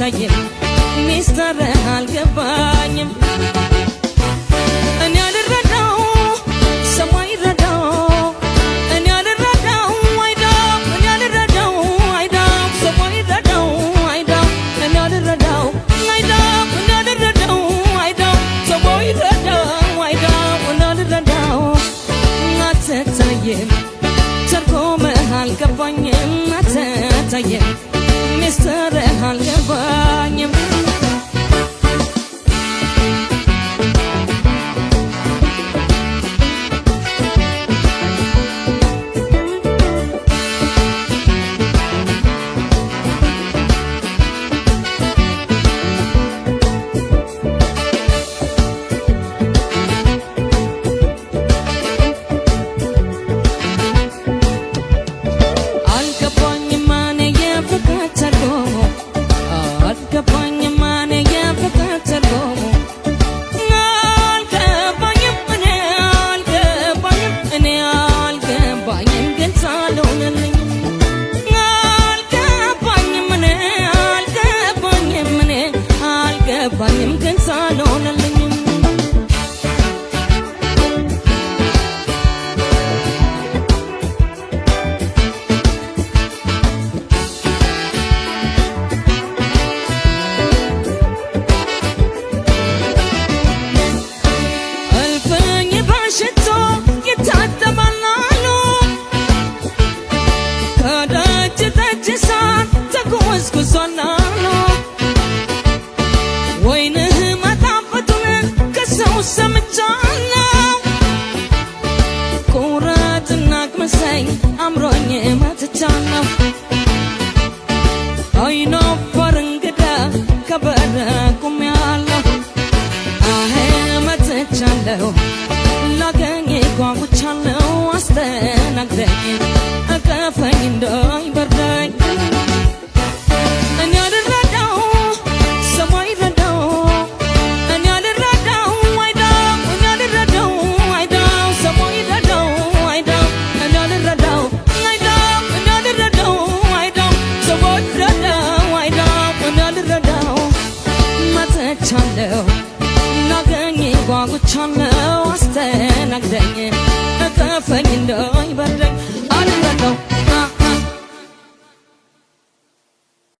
አትታየም ሚስጥርህ አልገባኝም እኔ አልረዳው ሰው አይረዳው እኔ አልረዳው አይዳው እኔ አልረዳው አይዳው ሰው አይረዳው አይዳው እኔ አልረዳው አይዳው እኔ አልረዳው አይዳው ሰው አይረዳው አይዳው እኔ አልረዳው አትታየም ትርጉምህ አልገባኝም አትታየም ሚስጥርህ አልገባኝም ባኝም ግን ሳልሆነልኝም እልፍኝ በሽቶ ይታጠባላሉ ከደጅ ደጅ ሳር ተጎዝጉዟላሉ ወይንህ መጣፈጡን ከሰው ሰምቻለሁ ቁረጥና ቅመሰኝ አምሮኝ መጥቻለሁ አይናፋር እንግዳ ከበር ቆሜያለሁ አሄ መጥቻለሁ ላገኝ ጓጉቻለሁ አስተናግደኝ እቀፈኝ እንዳይበርደኝ ላገኝ ጓጉቻለሁ አስተናግደኝ እቀፈኝ እንዳይበርደኝ